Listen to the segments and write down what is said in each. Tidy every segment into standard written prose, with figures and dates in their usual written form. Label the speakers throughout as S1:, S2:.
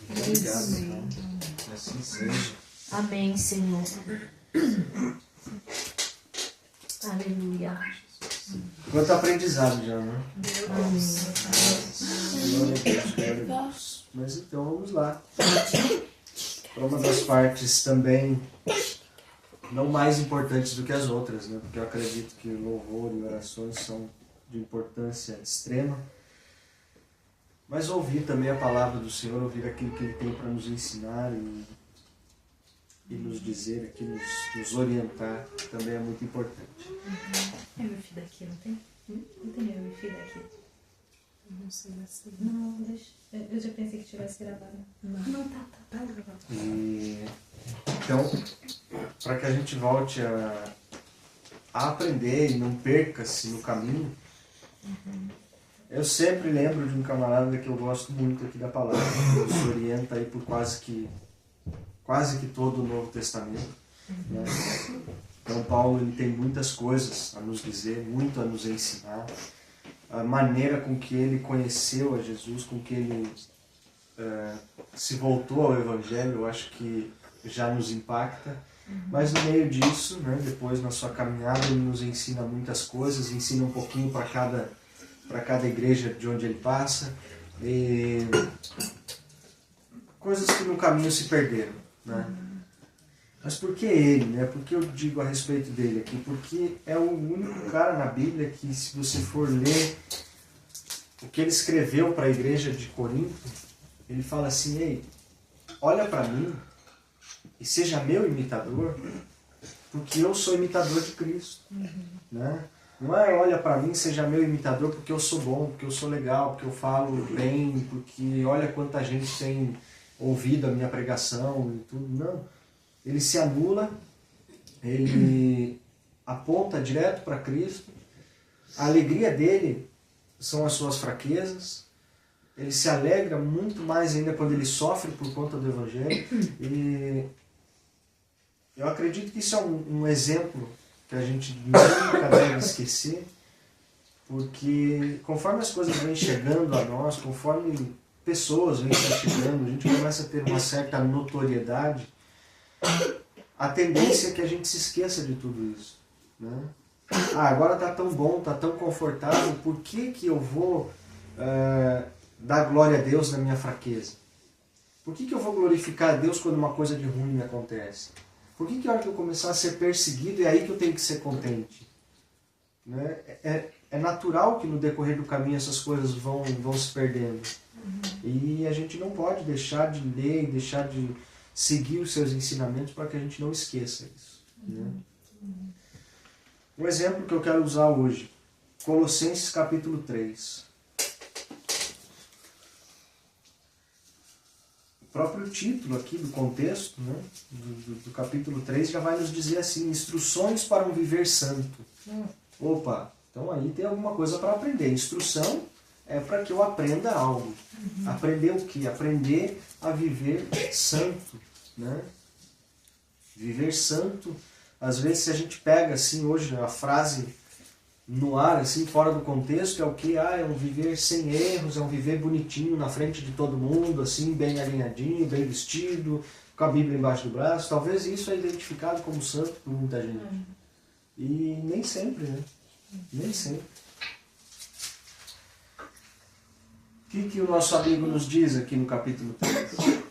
S1: Obrigado, Senhor. Que assim seja.
S2: Amém, Senhor. Aleluia.
S1: Quanto aprendizado já, né?
S2: Amém.
S1: Glória a Deus, glória a Deus. Mas então vamos lá. Para uma das partes também não mais importantes do que as outras, né? Porque eu acredito que louvor e orações são de importância extrema. Mas ouvir também a palavra do Senhor, ouvir aquilo que Ele tem para nos ensinar e nos dizer, aqui nos orientar, também é muito importante.
S2: É meu filho daqui, não tem? Não tem meu filho daqui.
S3: Não sei mais.
S2: Não, deixa. Eu já pensei que tivesse gravado. Não, tá gravado.
S1: E, então, para que a gente volte a aprender e não perca-se no caminho, eu sempre lembro de um camarada que eu gosto muito aqui da palavra, que nos orienta aí por quase que todo o Novo Testamento. Né? Então Paulo ele tem muitas coisas a nos dizer, muito a nos ensinar. A maneira com que ele conheceu a Jesus, com que ele se voltou ao Evangelho, eu acho que já nos impacta. Mas no meio disso, né, depois na sua caminhada, ele nos ensina muitas coisas, ensina um pouquinho para cada igreja de onde ele passa. E coisas que no caminho se perderam. Né? Mas por que ele? Né? Por que eu digo a respeito dele aqui? Porque é o único cara na Bíblia que, se você for ler o que ele escreveu para a igreja de Corinto, ele fala assim: ei, olha para mim e seja meu imitador, porque eu sou imitador de Cristo. Né? Não é olha para mim, seja meu imitador porque eu sou bom, porque eu sou legal, porque eu falo bem, porque olha quanta gente tem ouvido a minha pregação e tudo. Não. Ele se anula, ele aponta direto para Cristo. A alegria dele são as suas fraquezas. Ele se alegra muito mais ainda quando ele sofre por conta do Evangelho. E eu acredito que isso é um exemplo que a gente nunca deve esquecer, porque conforme as coisas vêm chegando a nós, conforme pessoas vêm chegando, a gente começa a ter uma certa notoriedade, a tendência é que a gente se esqueça de tudo isso. Né? Agora está tão bom, está tão confortável, por que eu vou dar glória a Deus na minha fraqueza? Por que eu vou glorificar a Deus quando uma coisa de ruim me acontece? Por que a hora que eu começar a ser perseguido é aí que eu tenho que ser contente? Né? É natural que no decorrer do caminho essas coisas vão se perdendo. E a gente não pode deixar de ler e deixar de seguir os seus ensinamentos para que a gente não esqueça isso. Né? Um exemplo que eu quero usar hoje, Colossenses capítulo 3. O próprio título aqui do contexto, né, do capítulo 3 já vai nos dizer assim: instruções para um viver santo. Opa, então aí tem alguma coisa para aprender. Instrução é para que eu aprenda algo. Aprender o quê? Aprender a viver santo. Né? Viver santo, às vezes se a gente pega assim hoje a frase no ar, assim, fora do contexto, é o que? É um viver sem erros, é um viver bonitinho na frente de todo mundo, assim, bem alinhadinho, bem vestido, com a Bíblia embaixo do braço. Talvez isso é identificado como santo por muita gente. E nem sempre, né? Nem sempre. O que o nosso amigo nos diz aqui no capítulo 3?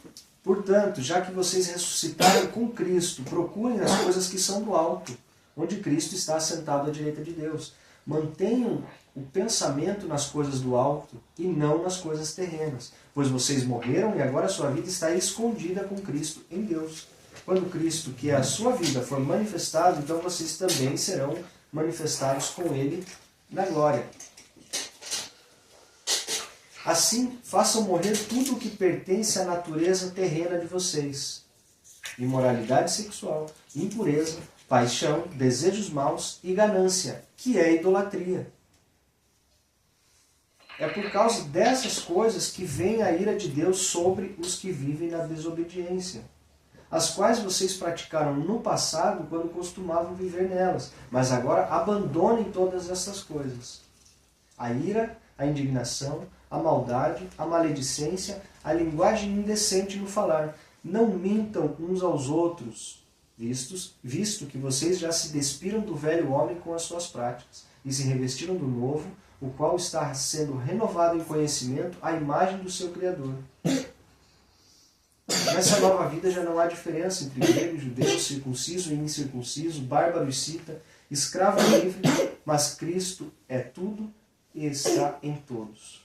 S1: Portanto, já que vocês ressuscitaram com Cristo, procurem as coisas que são do alto, onde Cristo está assentado à direita de Deus. Mantenham o pensamento nas coisas do alto e não nas coisas terrenas, pois vocês morreram e agora a sua vida está escondida com Cristo em Deus. Quando Cristo, que é a sua vida, for manifestado, então vocês também serão manifestados com Ele na glória. Assim, façam morrer tudo o que pertence à natureza terrena de vocês: imoralidade sexual, impureza, paixão, desejos maus e ganância, que é idolatria. É por causa dessas coisas que vem a ira de Deus sobre os que vivem na desobediência, as quais vocês praticaram no passado quando costumavam viver nelas, mas agora abandonem todas essas coisas: a ira, a indignação, a maldade, a maledicência, a linguagem indecente no falar. Não mintam uns aos outros, visto que vocês já se despiram do velho homem com as suas práticas e se revestiram do novo, o qual está sendo renovado em conhecimento à imagem do seu Criador. Nessa nova vida já não há diferença entre grego e judeu, circunciso e incircunciso, bárbaro e cita, escravo e livre, mas Cristo é tudo e está em todos.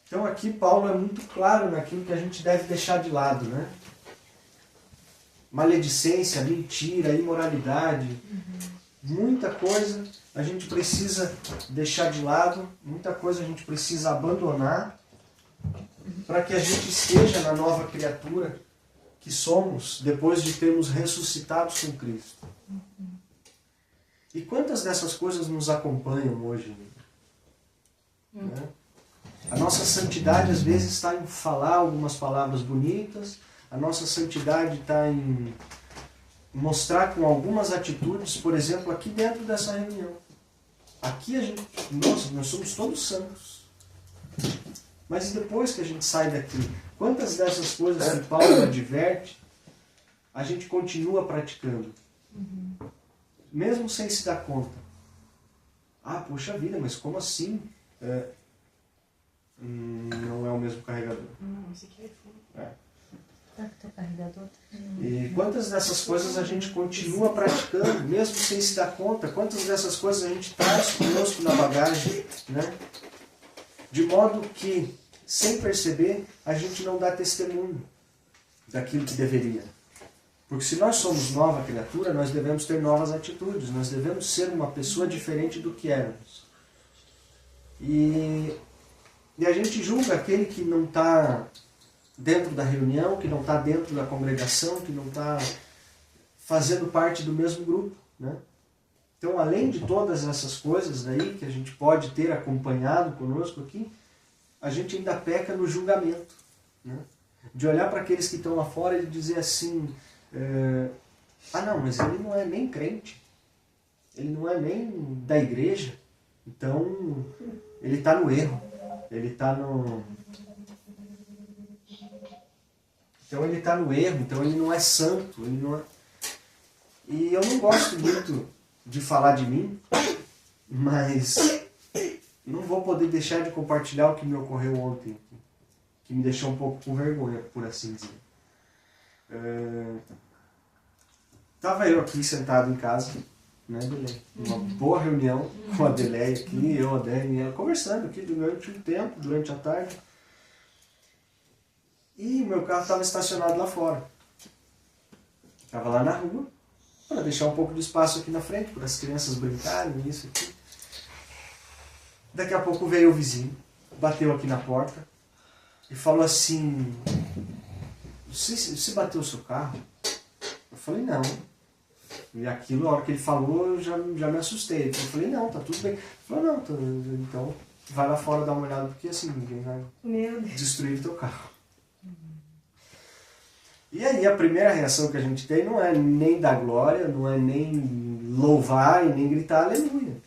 S1: Então aqui Paulo é muito claro naquilo que a gente deve deixar de lado, né? Maledicência, mentira, imoralidade, muita coisa a gente precisa deixar de lado, muita coisa a gente precisa abandonar para que a gente esteja na nova criatura que somos depois de termos ressuscitado com Cristo. E quantas dessas coisas nos acompanham hoje? Né? A nossa santidade às vezes está em falar algumas palavras bonitas, a nossa santidade está em mostrar com algumas atitudes, por exemplo, aqui dentro dessa reunião. Aqui a gente, nossa, nós somos todos santos. Mas depois que a gente sai daqui, quantas dessas coisas que Paulo adverte, a gente continua praticando? Mesmo sem se dar conta. Ah, poxa vida, mas como assim? Não é o mesmo carregador.
S3: Não, esse aqui é iPhone.
S2: Tá com teu carregador?
S1: E quantas dessas coisas a gente continua praticando, mesmo sem se dar conta? Quantas dessas coisas a gente traz conosco na bagagem, né? De modo que, sem perceber, a gente não dá testemunho daquilo que deveria. Porque se nós somos nova criatura, nós devemos ter novas atitudes, nós devemos ser uma pessoa diferente do que éramos. E a gente julga aquele que não está dentro da reunião, que não está dentro da congregação, que não está fazendo parte do mesmo grupo, né? Então, além de todas essas coisas daí que a gente pode ter acompanhado conosco aqui, a gente ainda peca no julgamento, né? De olhar para aqueles que estão lá fora e dizer assim, não, mas ele não é nem crente, ele não é nem da igreja, então ele está no erro, ele está no... Então ele está no erro, então ele não é santo, ele não é... E eu não gosto muito de falar de mim, mas não vou poder deixar de compartilhar o que me ocorreu ontem, que me deixou um pouco com vergonha, por assim dizer. Estava eu aqui sentado em casa, né, Adelaide? Uma boa reunião com a Adelaide aqui, eu, a Dani, ela conversando aqui durante um tempo, durante a tarde. E o meu carro estava estacionado lá fora. Estava lá na rua, para deixar um pouco de espaço aqui na frente, para as crianças brincarem, isso aqui. Daqui a pouco veio o vizinho, bateu aqui na porta e falou assim, você bateu o seu carro? Eu falei, não. E aquilo, a hora que ele falou, eu já me assustei. Eu falei, não, tá tudo bem. Ele falou, não, então vai lá fora dar uma olhada, porque assim, ninguém vai destruir o teu carro. E aí a primeira reação que a gente tem não é nem dar glória, não é nem louvar e nem gritar aleluia.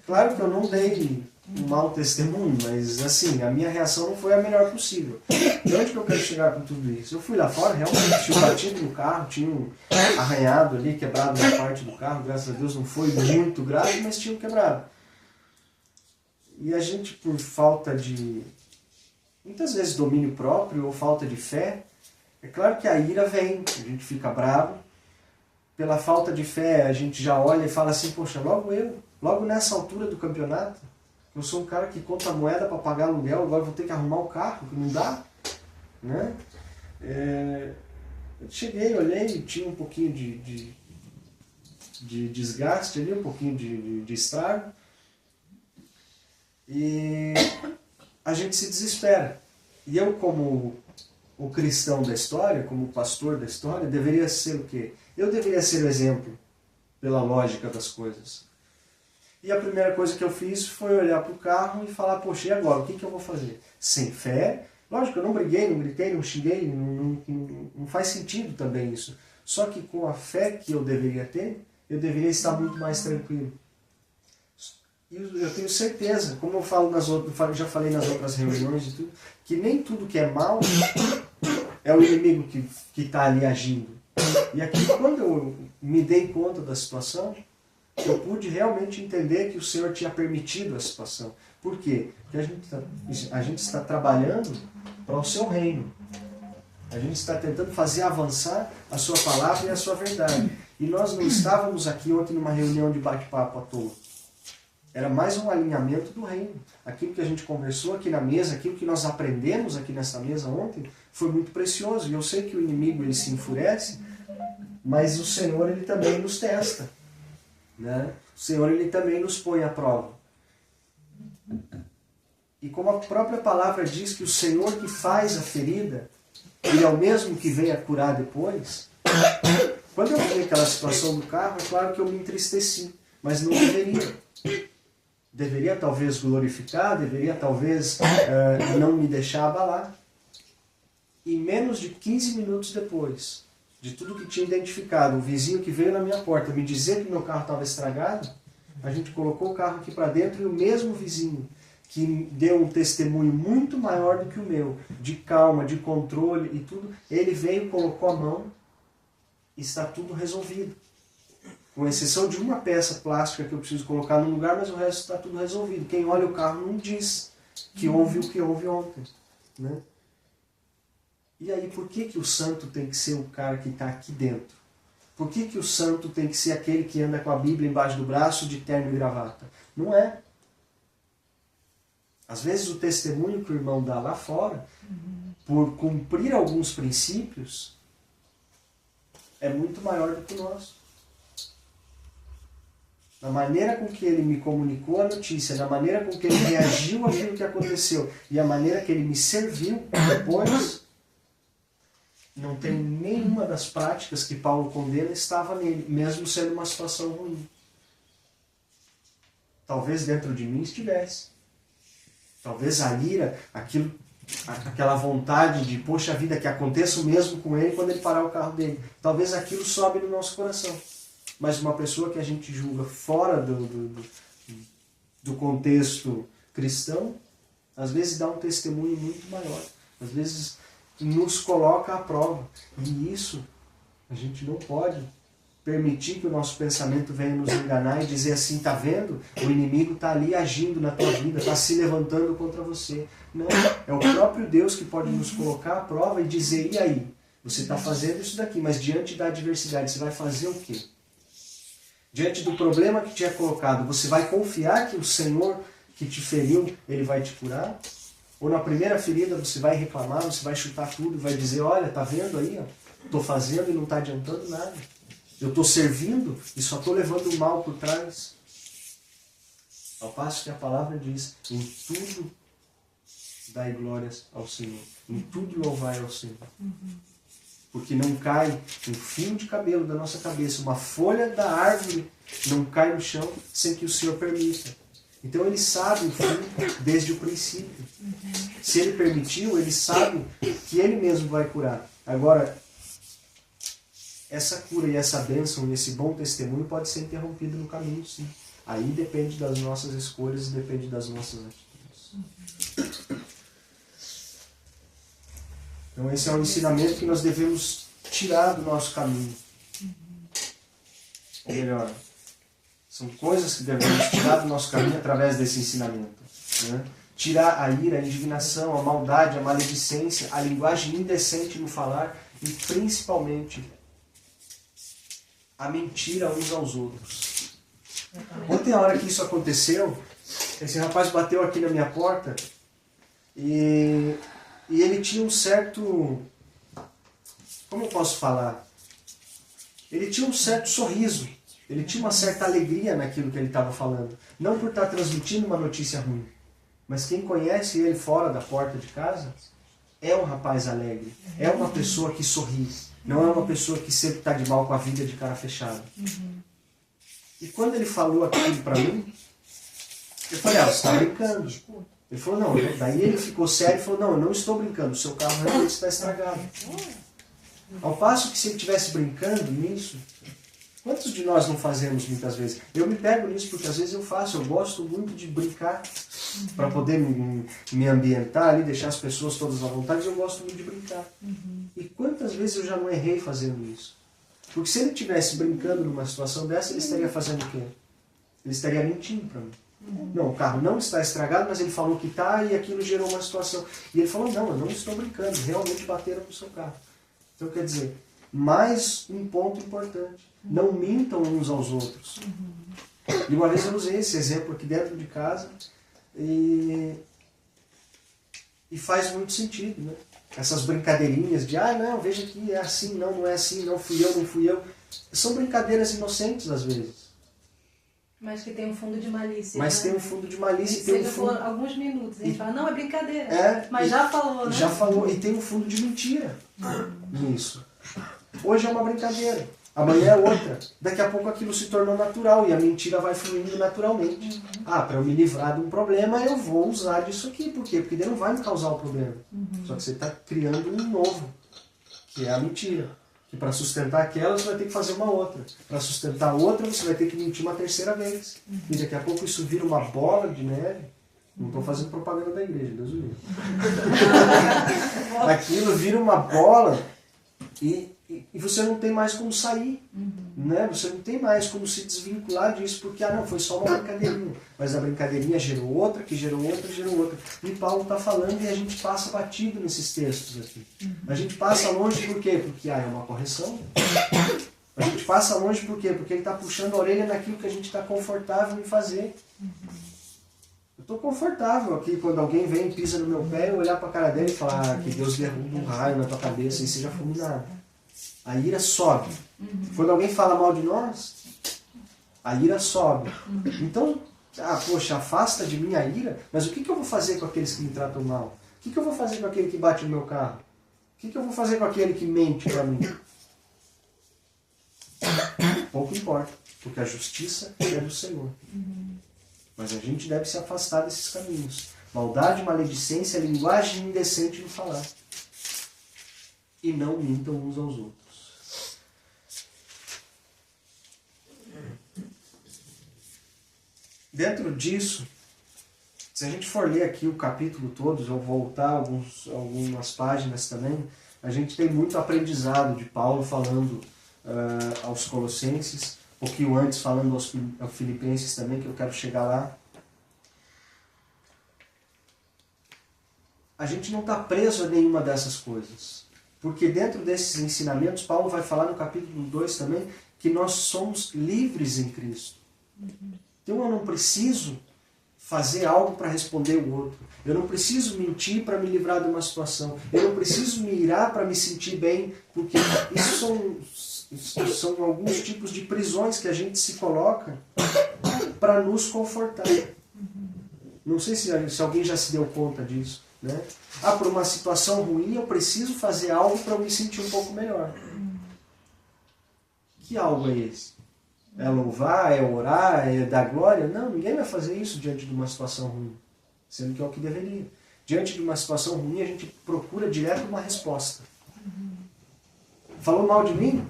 S1: Claro que eu não dei um mau testemunho, mas assim, a minha reação não foi a melhor possível. De onde que eu quero chegar com tudo isso? Eu fui lá fora, realmente tinha batido no carro, tinha um arranhado ali, quebrado na parte do carro, graças a Deus não foi muito grave, mas tinha um quebrado. E a gente, por falta de, muitas vezes, domínio próprio ou falta de fé, é claro que a ira vem, a gente fica bravo. Pela falta de fé, a gente já olha e fala assim, poxa, logo nessa altura do campeonato, eu sou um cara que conta moeda para pagar aluguel, agora vou ter que arrumar o carro, que não dá. Né? Eu cheguei, olhei, tinha um pouquinho de desgaste ali, um pouquinho de estrago. E a gente se desespera. E eu, como o cristão da história, como o pastor da história, deveria ser o quê? Eu deveria ser o exemplo, pela lógica das coisas. E a primeira coisa que eu fiz foi olhar para o carro e falar, poxa, e agora? O que eu vou fazer? Sem fé? Lógico, eu não briguei, não gritei, não xinguei, não faz sentido também isso. Só que com a fé que eu deveria ter, eu deveria estar muito mais tranquilo. eu tenho certeza, como eu falo já falei nas outras reuniões e tudo, que nem tudo que é mal é o inimigo que está ali agindo. E aqui, quando eu me dei conta da situação, eu pude realmente entender que o Senhor tinha permitido a situação. Por quê? Porque a gente está trabalhando para o seu reino. A gente está tentando fazer avançar a sua palavra e a sua verdade. E nós não estávamos aqui ontem numa reunião de bate-papo à toa. Era mais um alinhamento do reino. Aquilo que a gente conversou aqui na mesa, aquilo que nós aprendemos aqui nessa mesa ontem, foi muito precioso. E eu sei que o inimigo ele se enfurece, mas o Senhor ele também nos testa. Né? O Senhor ele também nos põe à prova. E como a própria palavra diz que o Senhor que faz a ferida, Ele é o mesmo que vem a curar depois. Quando eu vi aquela situação do carro, é claro que eu me entristeci, mas não deveria. Deveria talvez glorificar, deveria talvez não me deixar abalar. E menos de 15 minutos depois de tudo que tinha identificado, o vizinho que veio na minha porta me dizer que meu carro estava estragado, a gente colocou o carro aqui para dentro e o mesmo vizinho que deu um testemunho muito maior do que o meu, de calma, de controle e tudo, ele veio, colocou a mão e está tudo resolvido. Com exceção de uma peça plástica que eu preciso colocar no lugar, mas o resto está tudo resolvido. Quem olha o carro não diz que houve o que houve ontem. Né? E aí, por que o santo tem que ser o cara que está aqui dentro? Por que o santo tem que ser aquele que anda com a Bíblia embaixo do braço, de terno e gravata? Não é. Às vezes o testemunho que o irmão dá lá fora, por cumprir alguns princípios, é muito maior do que o nosso. Na maneira com que ele me comunicou a notícia, na maneira com que ele reagiu àquilo que aconteceu e a maneira que ele me serviu depois, não tem nenhuma das práticas que Paulo condena estava nele, mesmo sendo uma situação ruim. Talvez dentro de mim estivesse. Talvez a ira, aquela vontade de, poxa vida, que aconteça o mesmo com ele quando ele parar o carro dele. Talvez aquilo sobe no nosso coração. Mas uma pessoa que a gente julga fora do contexto cristão, às vezes dá um testemunho muito maior. Às vezes nos coloca à prova. E isso a gente não pode permitir que o nosso pensamento venha nos enganar e dizer assim, tá vendo? O inimigo está ali agindo na tua vida, está se levantando contra você. Não, é o próprio Deus que pode nos colocar à prova e dizer, e aí? Você está fazendo isso daqui, mas diante da adversidade, você vai fazer o quê? Diante do problema que te é colocado, você vai confiar que o Senhor que te feriu, Ele vai te curar? Ou na primeira ferida você vai reclamar, você vai chutar tudo e vai dizer, olha, tá vendo aí? Estou fazendo e não está adiantando nada. Eu estou servindo e só estou levando o mal por trás. Ao passo que a palavra diz, em tudo dai glórias ao Senhor. Em tudo louvai ao Senhor. Porque não cai um fio de cabelo da nossa cabeça, uma folha da árvore não cai no chão sem que o Senhor permita. Então Ele sabe o fim desde o princípio. Se Ele permitiu, Ele sabe que Ele mesmo vai curar. Agora, essa cura e essa bênção e esse bom testemunho pode ser interrompido no caminho, sim. Aí depende das nossas escolhas e depende das nossas atitudes. Então esse é um ensinamento que nós devemos tirar do nosso caminho. Ou melhor, são coisas que devemos tirar do nosso caminho através desse ensinamento. Né? Tirar a ira, a indignação, a maldade, a maledicência, a linguagem indecente no falar e principalmente a mentira uns aos outros. Ontem, a hora que isso aconteceu, esse rapaz bateu aqui na minha porta e ele tinha um certo... Como eu posso falar? Ele tinha um certo sorriso. Ele tinha uma certa alegria naquilo que ele estava falando. Não por estar transmitindo uma notícia ruim, mas quem conhece ele fora da porta de casa é um rapaz alegre. É uma pessoa que sorri. Não é uma pessoa que sempre está de mal com a vida de cara fechada. E quando ele falou aquilo para mim, eu falei, você está brincando. Ele falou, não. Daí ele ficou sério e falou, não, eu não estou brincando, o seu carro realmente está estragado. Ao passo que se ele estivesse brincando nisso, Quantos de nós não fazemos muitas vezes? Eu me pego nisso porque às vezes eu faço, eu gosto muito de brincar para poder me ambientar ali, deixar as pessoas todas à vontade, eu gosto muito de brincar. E quantas vezes eu já não errei fazendo isso? Porque se ele estivesse brincando numa situação dessa, ele estaria fazendo o quê? Ele estaria mentindo para mim. Não, o carro não está estragado, mas ele falou que está e aquilo gerou uma situação. E ele falou, não, eu não estou brincando, realmente bateram no seu carro. Então quer dizer, mais um ponto importante. Não mintam uns aos outros. E uma vez eu usei esse exemplo aqui dentro de casa e faz muito sentido, né? Essas brincadeirinhas de, não, veja que é assim, não é assim, não fui eu, não fui eu. São brincadeiras inocentes às vezes.
S2: Mas que tem um fundo de malícia.
S1: Mas tem um fundo de malícia. E tem um fundo...
S2: por alguns minutos. A gente fala, não, é brincadeira. Mas já falou, né?
S1: Já falou. E tem um fundo de mentira nisso. Hoje é uma brincadeira. Amanhã é outra. Daqui a pouco aquilo se tornou natural e a mentira vai fluindo naturalmente. Para eu me livrar de um problema, eu vou usar disso aqui. Por quê? Porque ele não vai me causar o problema. Só que você está criando um novo, que é a mentira. Que para sustentar aquela, você vai ter que fazer uma outra. Para sustentar outra, você vai ter que mentir uma terceira vez. E daqui a pouco isso vira uma bola de neve. Não estou fazendo propaganda da igreja, Deus o livre. Aquilo vira uma bola e você não tem mais como sair. Né? Você não tem mais como se desvincular disso, porque não, foi só uma brincadeirinha. Mas a brincadeirinha gerou outra, que gerou outra, gerou outra. E Paulo está falando e a gente passa batido nesses textos aqui. A gente passa longe por quê? Porque é uma correção. A gente passa longe por quê? Porque ele está puxando a orelha naquilo que a gente está confortável em fazer. Eu estou confortável aqui quando alguém vem e pisa no meu pé, eu olhar para a cara dele e falar que Deus derruba um raio na tua cabeça e seja fulminado. A ira sobe. Quando alguém fala mal de nós, a ira sobe. Então, poxa, afasta de mim a ira, mas o que eu vou fazer com aqueles que me tratam mal? O que eu vou fazer com aquele que bate no meu carro? O que eu vou fazer com aquele que mente para mim? Pouco importa, porque a justiça é do Senhor. Mas a gente deve se afastar desses caminhos. Maldade, maledicência, linguagem indecente no falar. E não mintam uns aos outros. Dentro disso, se a gente for ler aqui o capítulo todo, ou voltar algumas páginas também, a gente tem muito aprendizado de Paulo falando aos Colossenses, um pouquinho antes falando aos Filipenses também, que eu quero chegar lá. A gente não está preso a nenhuma dessas coisas. Porque dentro desses ensinamentos, Paulo vai falar no capítulo 2 também, que nós somos livres em Cristo. Então eu não preciso fazer algo para responder o outro. Eu não preciso mentir para me livrar de uma situação. Eu não preciso me irar para me sentir bem, porque isso são alguns tipos de prisões que a gente se coloca para nos confortar. Não sei se alguém já se deu conta disso. Né? Por uma situação ruim eu preciso fazer algo para eu me sentir um pouco melhor. Que algo é esse? É louvar, é orar, é dar glória? Não, ninguém vai fazer isso diante de uma situação ruim. Sendo que é o que deveria. Diante de uma situação ruim, a gente procura direto uma resposta. Falou mal de mim?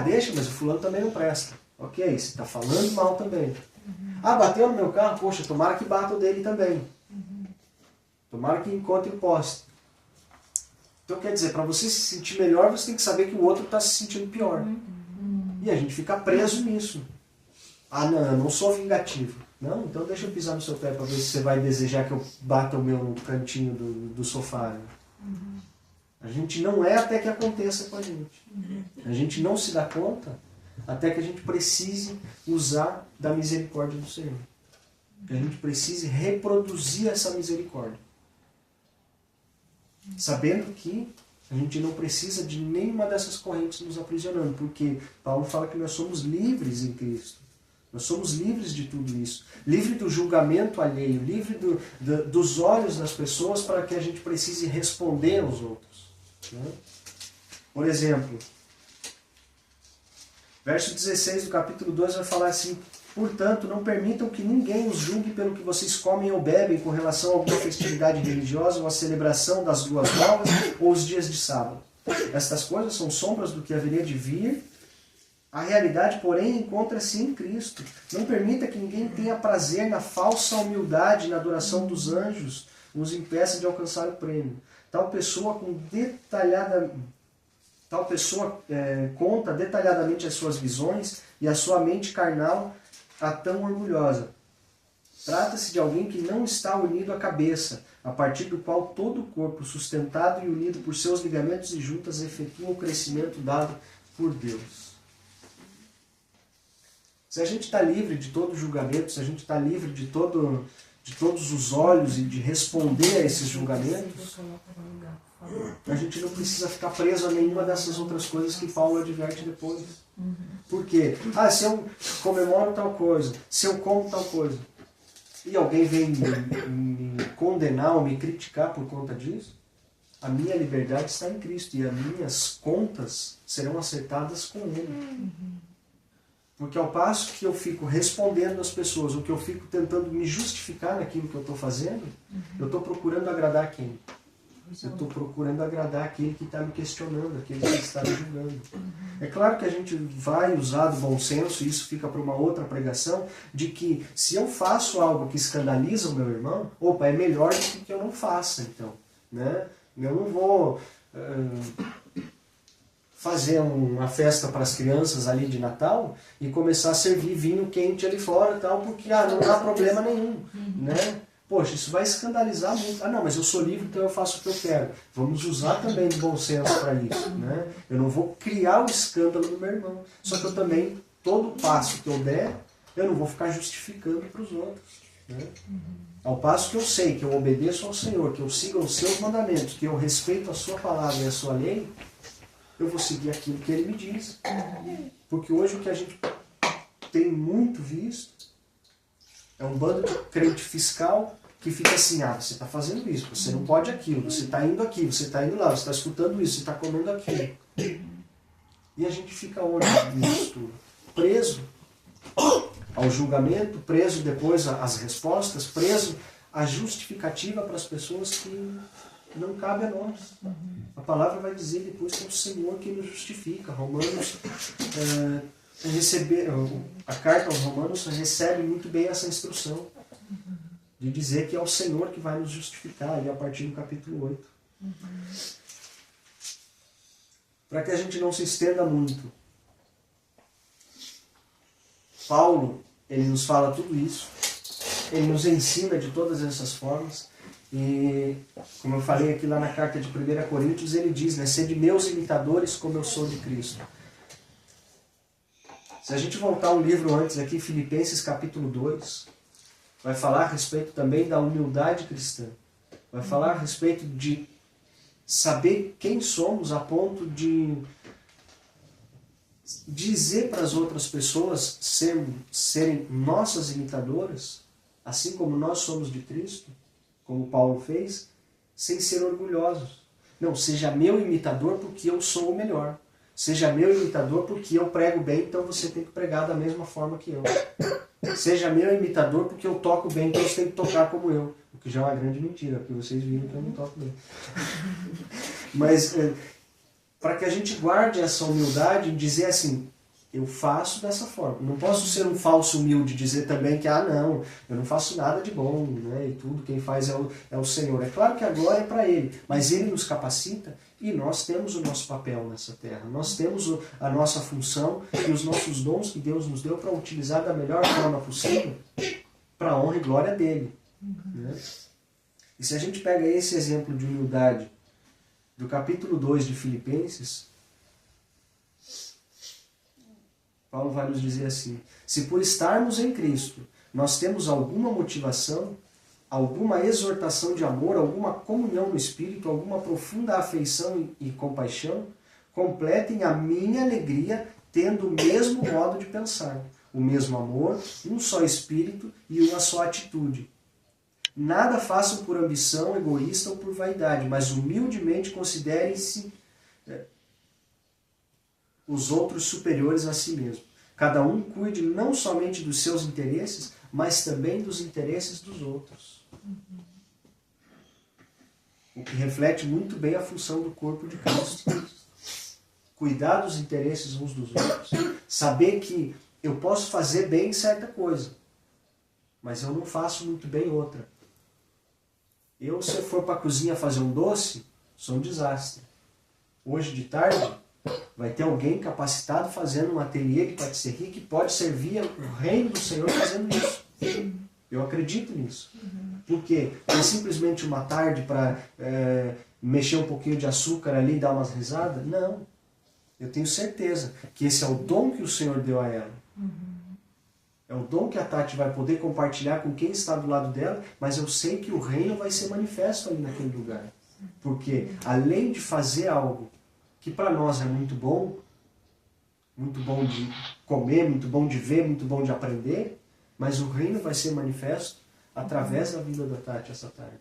S1: Deixa, mas o fulano também não presta. Ok, você está falando mal também. Bateu no meu carro? Poxa, tomara que bata o dele também. Tomara que encontre o poste. Então quer dizer, para você se sentir melhor, você tem que saber que o outro está se sentindo pior. E a gente fica preso nisso. Não, eu não sou vingativo. Não, então deixa eu pisar no seu pé para ver se você vai desejar que eu bata o meu no cantinho do sofá. Né? A gente não é até que aconteça com a gente. A gente não se dá conta até que a gente precise usar da misericórdia do Senhor. Que a gente precise reproduzir essa misericórdia. Sabendo que a gente não precisa de nenhuma dessas correntes nos aprisionando, porque Paulo fala que nós somos livres em Cristo. Nós somos livres de tudo isso. Livre do julgamento alheio, livre dos olhos das pessoas para que a gente precise responder aos outros. Né? Por exemplo, verso 16 do capítulo 2 vai falar assim: portanto, não permitam que ninguém os julgue pelo que vocês comem ou bebem com relação a alguma festividade religiosa ou a celebração das luas novas ou os dias de sábado. Estas coisas são sombras do que haveria de vir A realidade, porém, encontra-se em Cristo. Não permita que ninguém tenha prazer na falsa humildade, na adoração dos anjos, os impeça de alcançar o prêmio. Tal pessoa conta detalhadamente as suas visões e a sua mente carnal a tão orgulhosa. Trata-se de alguém que não está unido à cabeça, a partir do qual todo o corpo, sustentado e unido por seus ligamentos e juntas, efetua o crescimento dado por Deus. Se a gente está livre de todo julgamento, se a gente está livre de todos os olhos e de responder a esses julgamentos, a gente não precisa ficar preso a nenhuma dessas outras coisas que Paulo adverte depois. Por quê? Se eu comemoro tal coisa, se eu como tal coisa, e alguém vem me condenar ou me criticar por conta disso, a minha liberdade está em Cristo e as minhas contas serão acertadas com Ele. Porque ao passo que eu fico respondendo às pessoas, ou que eu fico tentando me justificar naquilo que eu estou fazendo, eu estou procurando agradar quem? Eu estou procurando agradar aquele que está me questionando, aquele que está me julgando. É claro que a gente vai usar do bom senso, e isso fica para uma outra pregação, de que se eu faço algo que escandaliza o meu irmão, é melhor do que eu não faça, então. Né? Eu não vou fazer uma festa para as crianças ali de Natal e começar a servir vinho quente ali fora, tal, porque não dá problema nenhum. Né? Poxa, isso vai escandalizar muito. Não, mas eu sou livre, então eu faço o que eu quero. Vamos usar também do bom senso para isso. Né? Eu não vou criar o escândalo do meu irmão. Só que eu também, todo passo que eu der, eu não vou ficar justificando para os outros. Né? Ao passo que eu sei que eu obedeço ao Senhor, que eu siga os seus mandamentos, que eu respeito a sua palavra e a sua lei, eu vou seguir aquilo que Ele me diz. Porque hoje o que a gente tem muito visto é um bando de crente fiscal que fica assim, você está fazendo isso, você não pode aquilo, você está indo aqui, você está indo lá, você está escutando isso, você está comendo aquilo. E a gente fica onde nisso tudo? Preso ao julgamento, preso depois às respostas, preso à justificativa para as pessoas que não cabe a nós. A palavra vai dizer depois que é o Senhor que nos justifica. Romanos, a carta aos Romanos recebe muito bem essa instrução de dizer que é o Senhor que vai nos justificar, ali a partir do capítulo 8. Para que a gente não se estenda muito, Paulo, ele nos fala tudo isso, ele nos ensina de todas essas formas, e como eu falei aqui lá na carta de 1 Coríntios, ele diz, sede meus imitadores como eu sou de Cristo. Se a gente voltar um livro antes aqui, Filipenses capítulo 2, vai falar a respeito também da humildade cristã, vai falar a respeito de saber quem somos a ponto de dizer para as outras pessoas serem nossas imitadoras, assim como nós somos de Cristo, como Paulo fez, sem ser orgulhosos. Não, seja meu imitador porque eu sou o melhor. Seja meu imitador porque eu prego bem, então você tem que pregar da mesma forma que eu. Seja meu imitador porque eu toco bem, então você tem que tocar como eu. O que já é uma grande mentira, porque vocês viram que eu não toco bem. Mas para que a gente guarde essa humildade e dizer assim, eu faço dessa forma. Não posso ser um falso humilde e dizer também que, não, eu não faço nada de bom, né? E tudo quem faz é o Senhor. É claro que a glória é para Ele, mas Ele nos capacita e nós temos o nosso papel nessa terra. Nós temos a nossa função e os nossos dons que Deus nos deu para utilizar da melhor forma possível para a honra e glória dEle. Né? E se a gente pega esse exemplo de humildade do capítulo 2 de Filipenses, Paulo vai nos dizer assim, se por estarmos em Cristo nós temos alguma motivação, alguma exortação de amor, alguma comunhão no Espírito, alguma profunda afeição e compaixão, completem a minha alegria tendo o mesmo modo de pensar, o mesmo amor, um só Espírito e uma só atitude. Nada façam por ambição egoísta ou por vaidade, mas humildemente considerem-se os outros superiores a si mesmo. Cada um cuide não somente dos seus interesses, mas também dos interesses dos outros. O que reflete muito bem a função do corpo de Cristo. cuidar dos interesses uns dos outros, saber que eu posso fazer bem certa coisa, mas eu não faço muito bem outra. Se eu for para a cozinha fazer um doce, sou um desastre. Hoje de tarde, vai ter alguém capacitado fazendo um ateliê de patisserie que pode servir o reino do Senhor fazendo isso. Eu acredito nisso. Por quê? Não é simplesmente uma tarde para mexer um pouquinho de açúcar ali e dar umas risadas? Não. Eu tenho certeza que esse é o dom que o Senhor deu a ela. É o dom que a Tati vai poder compartilhar com quem está do lado dela, mas eu sei que o reino vai ser manifesto ali naquele lugar. Porque além de fazer algo que para nós é muito bom de comer, muito bom de ver, muito bom de aprender, mas o reino vai ser manifesto através da vida da Tati essa tarde.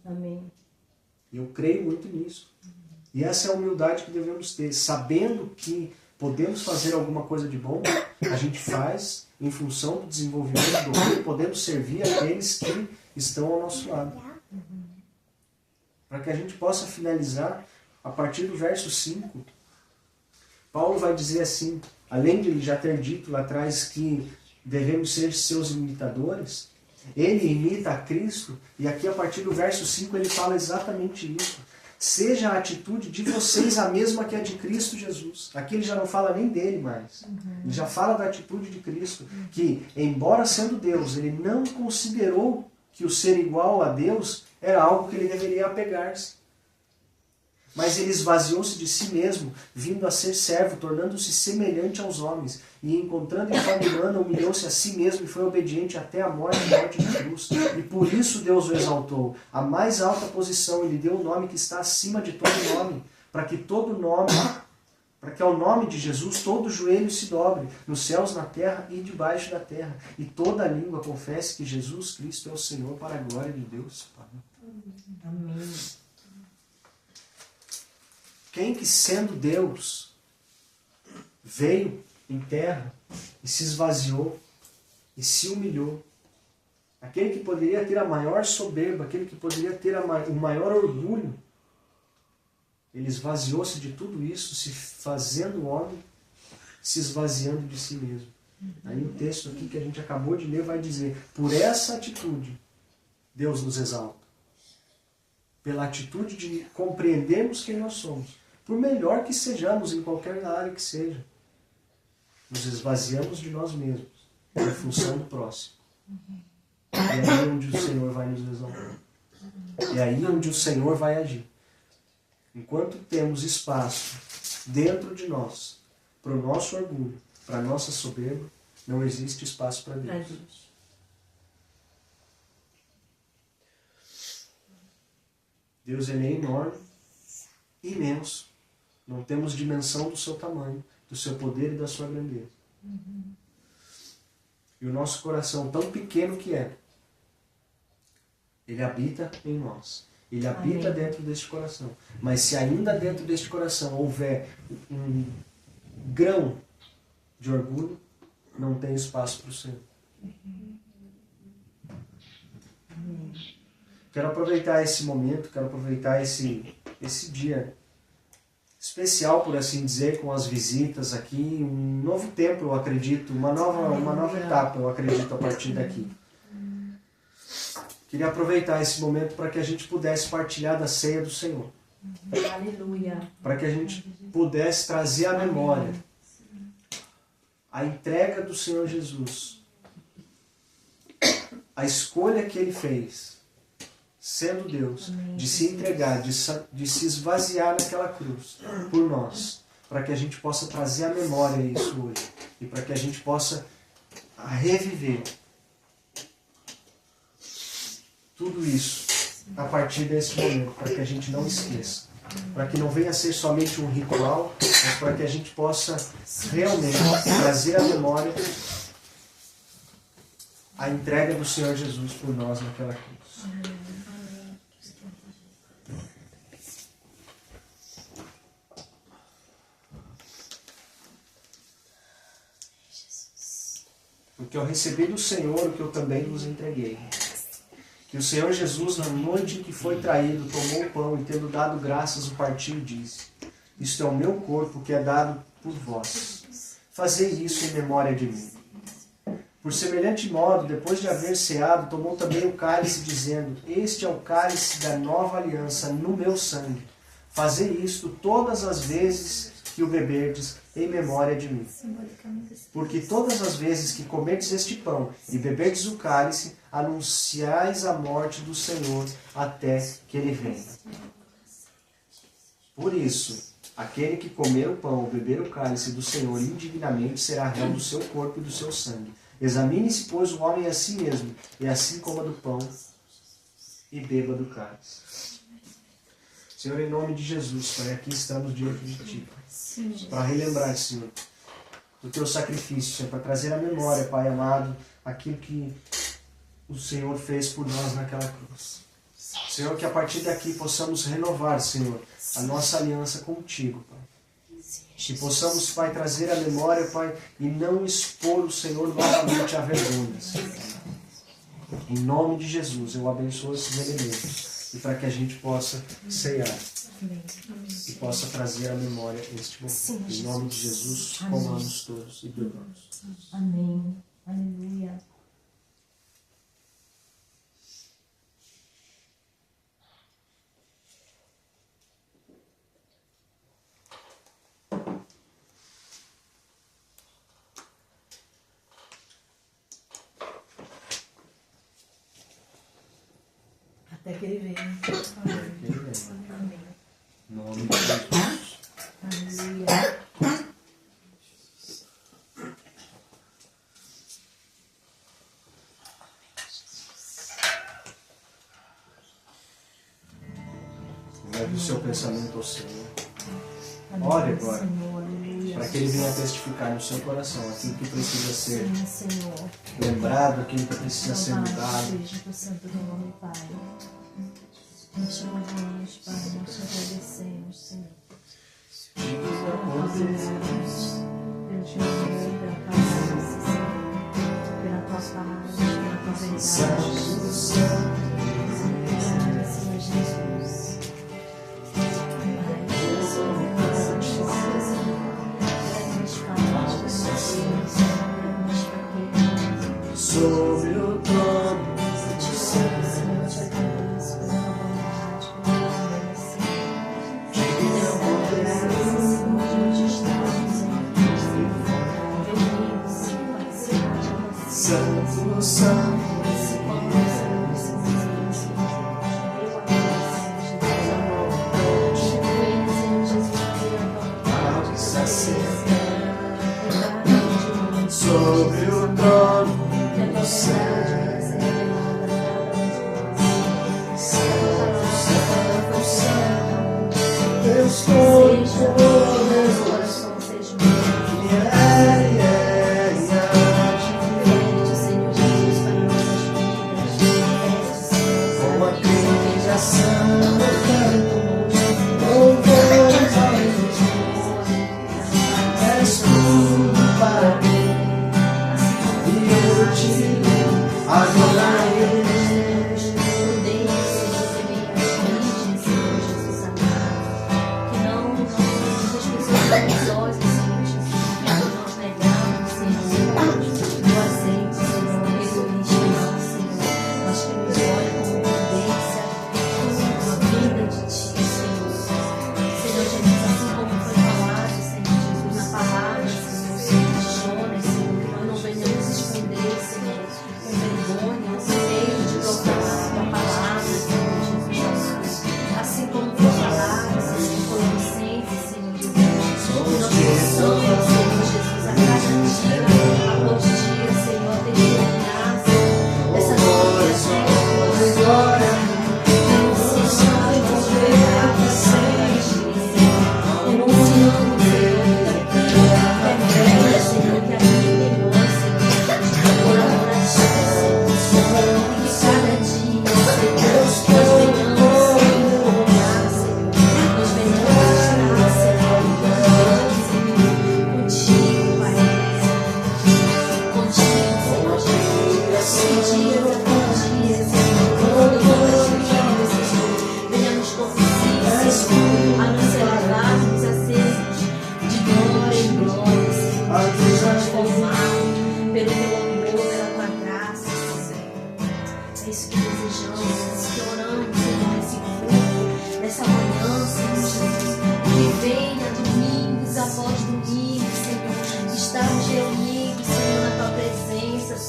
S3: Amém.
S1: Eu creio muito nisso. E essa é a humildade que devemos ter, sabendo que podemos fazer alguma coisa de bom, a gente faz em função do desenvolvimento do reino, podemos servir aqueles que estão ao nosso lado. Para que a gente possa finalizar, a partir do verso 5, Paulo vai dizer assim, além de ele já ter dito lá atrás que devemos ser seus imitadores, ele imita a Cristo, e aqui a partir do verso 5 ele fala exatamente isso. Seja a atitude de vocês a mesma que a de Cristo Jesus. Aqui ele já não fala nem dele mais. Ele já fala da atitude de Cristo, que embora sendo Deus, ele não considerou que o ser igual a Deus era algo que ele deveria apegar-se. Mas ele esvaziou-se de si mesmo, vindo a ser servo, tornando-se semelhante aos homens. E encontrando em forma humana, humilhou-se a si mesmo e foi obediente até a morte de cruz. E por isso Deus o exaltou. A mais alta posição, ele deu o nome que está acima de todo nome, para que ao nome de Jesus todo joelho se dobre, nos céus, na terra e debaixo da terra. E toda língua confesse que Jesus Cristo é o Senhor, para a glória de Deus Pai.
S3: Amém.
S1: Quem que sendo Deus veio em terra e se esvaziou e se humilhou. Aquele que poderia ter a maior soberba, aquele que poderia ter o maior orgulho, ele esvaziou-se de tudo isso, se fazendo homem, se esvaziando de si mesmo. Aí o texto aqui que a gente acabou de ler vai dizer, por essa atitude, Deus nos exalta. Pela atitude de compreendermos quem nós somos. Por melhor que sejamos em qualquer área que seja. Nos esvaziamos de nós mesmos, em função do próximo. É aí onde o Senhor vai nos exaltar. É aí onde o Senhor vai agir. Enquanto temos espaço dentro de nós, para o nosso orgulho, para a nossa soberba, não existe espaço para Deus. Deus ele é enorme, imenso. Não temos dimensão do seu tamanho, do seu poder e da sua grandeza. E o nosso coração, tão pequeno que é, ele habita em nós. Ele habita dentro deste coração. Mas se ainda dentro deste coração houver um grão de orgulho, não tem espaço para o Senhor. Quero aproveitar esse momento, quero aproveitar esse dia especial, por assim dizer, com as visitas aqui, um novo tempo, eu acredito, uma nova etapa, eu acredito, a partir daqui. Queria aproveitar esse momento para que a gente pudesse partilhar da ceia do Senhor.
S3: Aleluia.
S1: Para que a gente pudesse trazer à memória a entrega do Senhor Jesus, a escolha que Ele fez, sendo Deus, de se entregar, de se esvaziar naquela cruz por nós, para que a gente possa trazer à memória isso hoje e para que a gente possa reviver tudo isso a partir desse momento, para que a gente não esqueça, para que não venha a ser somente um ritual, mas para que a gente possa realmente trazer à memória a entrega do Senhor Jesus por nós naquela cruz. Porque eu recebi do Senhor o que eu também vos entreguei. Que o Senhor Jesus, na noite em que foi traído, tomou o pão e, tendo dado graças, o partiu e disse: Isto é o meu corpo que é dado por vós. Fazei isso em memória de mim. Por semelhante modo, depois de haver ceado, tomou também o cálice, dizendo: Este é o cálice da nova aliança no meu sangue. Fazei isto todas as vezes que o beberdes, em memória de mim. Porque todas as vezes que comerdes este pão e beberdes o cálice, anunciais a morte do Senhor até que ele venha. Por isso, aquele que comer o pão ou beber o cálice do Senhor indignamente será réu do seu corpo e do seu sangue. Examine-se, pois, o homem a si mesmo, e assim coma do pão e beba do cálice. Senhor, em nome de Jesus, Pai, aqui estamos diante de Ti, Pai, para relembrar, Senhor, do Teu sacrifício, Senhor, para trazer à memória, Pai amado, aquilo que o Senhor fez por nós naquela cruz. Senhor, que a partir daqui possamos renovar, Senhor, a nossa aliança contigo, Pai. Que possamos, Pai, trazer à memória, Pai, e não expor o Senhor novamente à vergonha, Senhor. Em nome de Jesus, eu abençoo esses elementos. E para que a gente possa ceiar e possa trazer à memória este momento. Em nome de Jesus, comamos todos e bebamos.
S3: Amém. Aleluia. Até que ele venha. Amém.
S1: Em nome de Jesus.
S3: Aleluia.
S1: Leve o seu pensamento ao Senhor. Ore agora, para que Ele venha testificar no seu coração aquilo que precisa ser lembrado, aquilo que precisa ser mudado.
S3: Seja o santo do nome, Pai. Nós te louvamos, Pai, nós te agradecemos, Senhor. Nós oramos pelo teu amor, pela tua graça, Senhor, pela tua paz, pela tua verdade. Obrigada, Senhor Jesus.
S1: Sobre o trono
S3: do céu, Senhor, te agradeço pela tua bondade, pela tua bênção. Pela tua graça, Senhor, de onde estamos, em Cristo. Reunidos, Senhor, participar de você.
S1: Santo, Santo, sobre o trono do céu, Santo, Santo, Deus Todo-Poderoso, com a igreja santa, louvores ao Jesus, és tudo para mim. Adorar
S3: que não as pessoas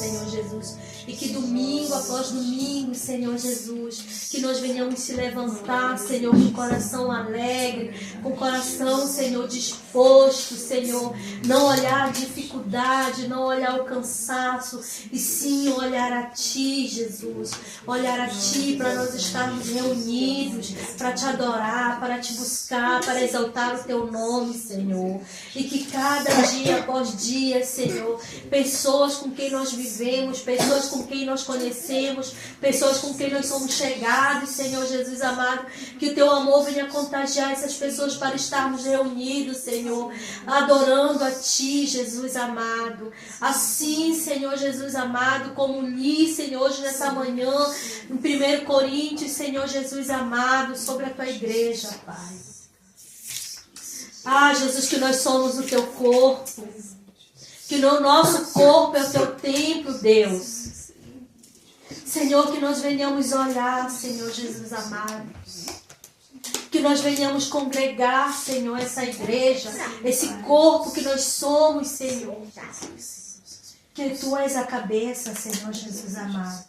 S3: Senhor Jesus. E que domingo após domingo, Senhor Jesus, que nós venhamos se levantar, Senhor, com coração alegre, com coração, Senhor, disposto, Senhor, não olhar a dificuldade, não olhar o cansaço, e sim olhar a Ti, Jesus, olhar a Ti para nós estarmos reunidos, para Te adorar, para Te buscar, para exaltar o Teu nome, Senhor. E que cada dia após dia, Senhor, pessoas com quem nós vivemos, pessoas com quem nós conhecemos, pessoas com quem nós somos chegados, Senhor Jesus amado, que o Teu amor venha contagiar essas pessoas para estarmos reunidos, Senhor, adorando a Ti, Jesus amado. Assim, Senhor Jesus amado, como li, Senhor, hoje nessa manhã, em 1 Coríntios, Senhor Jesus amado, sobre a Tua igreja, Pai. Ah, Jesus, que nós somos o Teu corpo, que o nosso corpo é o Teu templo, Deus. Senhor, que nós venhamos olhar, Senhor Jesus amado. Que nós venhamos congregar, Senhor, essa igreja, esse corpo que nós somos, Senhor. Que Tu és a cabeça, Senhor Jesus amado.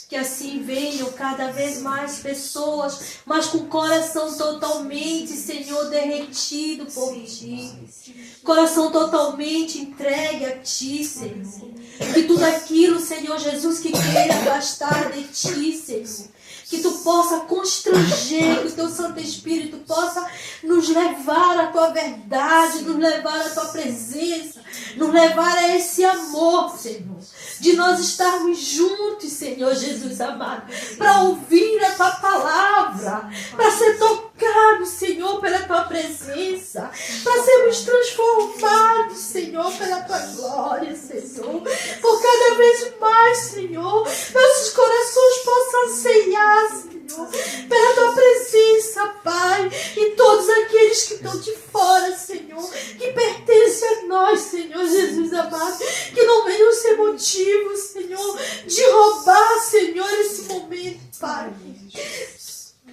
S3: Que assim venham cada vez mais pessoas, mas com o coração totalmente, Senhor, derretido por Ti. Coração totalmente entregue a Ti, Senhor. Que tudo aquilo, Senhor Jesus, que queira gastar de Ti, Senhor, que Tu possa constranger, que o Teu Santo Espírito possa nos levar à Tua verdade, nos levar à Tua presença, nos levar a esse amor, Senhor, de nós estarmos juntos, Senhor Jesus amado, para ouvir a Tua palavra, para ser tocados, Senhor, pela Tua presença, para sermos transformados, Senhor, pela Tua glória, Senhor, por cada vez mais, Senhor, nossos corações possam anseiar, Senhor, pela Tua presença, Pai, e todos aqueles que estão de fora, Senhor, que pertencem a nós, Senhor Jesus amado, que não venham ser motivos, Senhor, de roubar, Senhor, esse momento, Pai.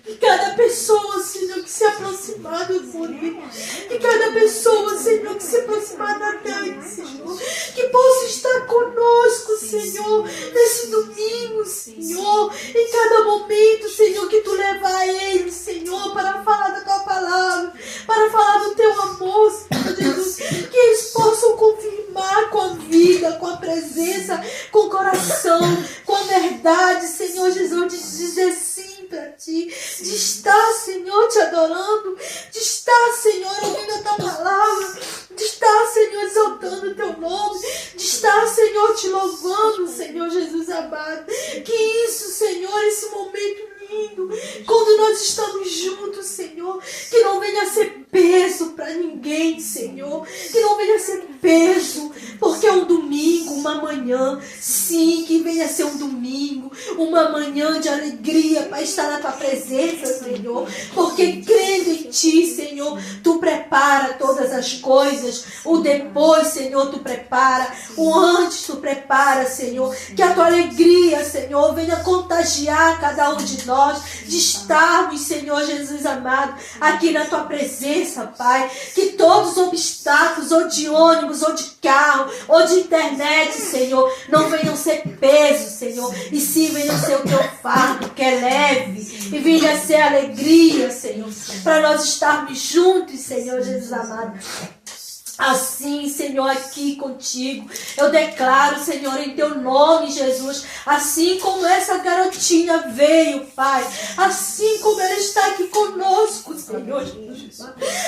S3: Que cada pessoa, Senhor, que se aproximar do Murilo, que cada pessoa, Senhor, que se aproximar da Dani, Senhor, que possa estar conosco, Senhor, nesse domingo, Senhor, em cada momento, Senhor, que Tu levar eles, Senhor, para falar da Tua palavra, para falar do Teu amor, Senhor Jesus, que eles possam confirmar com a vida, com a presença, com o coração, com a verdade, Senhor Jesus, de dizer sim para Ti, de estar, Senhor, Te adorando, de estar, Senhor, ouvindo a Tua palavra, de estar, Senhor, exaltando o Teu nome, de estar, Senhor, Te louvando, Senhor Jesus amado. Que isso, Senhor, esse momento lindo, quando nós estamos juntos, Senhor, que não venha a ser peso para ninguém, Senhor, que não venha a ser peso, porque é um domingo, uma manhã, sim, que venha a ser um domingo, uma manhã de alegria para estar na Tua presença, Senhor, porque crendo em Ti, Senhor, Tu prepara todas as coisas, o depois, Senhor, Tu prepara, o antes Tu prepara, Senhor, que a Tua alegria, Senhor, venha contagiar cada um de nós, de estarmos, Senhor Jesus amado, aqui na Tua presença, Pai, que todos os obstáculos, ou de ônibus, ou de carro, ou de internet, Senhor, não venham ser peso, Senhor, e sim venham ser o Teu fardo, que é leve, e venha ser alegria, Senhor, para nós estarmos juntos, Senhor Jesus amado. Assim, Senhor, aqui contigo, eu declaro, Senhor, em Teu nome, Jesus, assim como essa garotinha veio, Pai, assim como ela está aqui conosco, Senhor Jesus,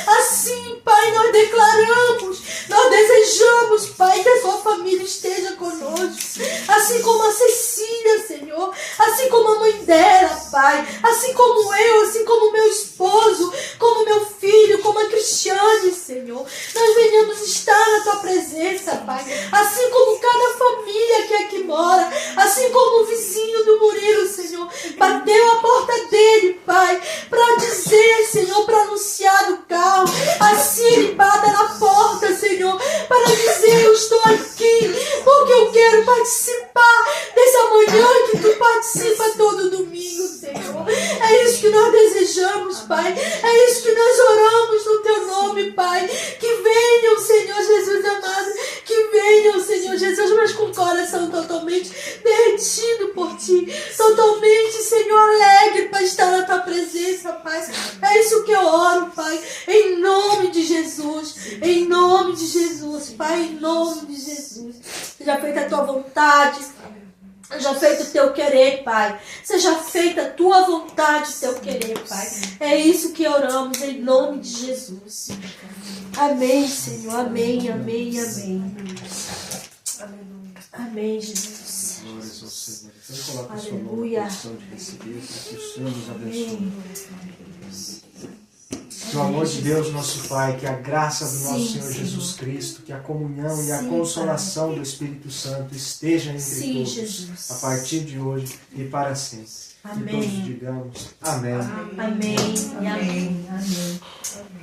S3: assim, Pai, nós declaramos, nós desejamos, Pai, que a Sua família esteja conosco, assim como a Cecília, Senhor, assim como a mãe dela, Pai, assim como eu, assim como meu esposo, como meu filho, como a Cristiane, Senhor, nós venhamos estar na Tua presença, Pai, assim como cada família que aqui mora, assim como o vizinho do Murilo, Senhor, bateu a porta dele, Pai, para dizer, Senhor, para anunciar do carro, assim ele bata na porta, Senhor, para dizer, eu estou aqui, porque eu quero participar dessa manhã que Tu participa todo domingo, Senhor. É isso que nós desejamos, Pai, é isso que nós oramos no Teu nome, Pai, que venham, Senhor Jesus amado, que venham venham, Senhor Jesus, mas com o coração totalmente derretido por Ti, totalmente, Senhor, alegre para estar na Tua presença, Pai. É isso que eu oro, Pai, em nome de Jesus, em nome de Jesus, Pai, em nome de Jesus. Seja feita a Tua vontade, seja feito o Teu querer, Pai. Seja feita a Tua vontade, o Teu querer, Pai. É isso que oramos em nome de Jesus. Amém, Senhor. Amém, amém, amém. Amém, Jesus.
S1: Glórias ao Senhor. Então coloca a sua mão
S3: Aleluia.
S1: na posição de receber, para que o Senhor nos abençoe. Que o amor de Deus, nosso Pai, que a graça do nosso
S3: Sim,
S1: Senhor
S3: Senhor.
S1: Jesus Cristo, que a comunhão e a
S3: Sim,
S1: consolação do Espírito Santo esteja entre
S3: Sim,
S1: todos,
S3: Jesus.
S1: a partir de hoje e para sempre.
S3: Amém.
S1: Que todos digamos amém.
S3: Amém e amém. Amém.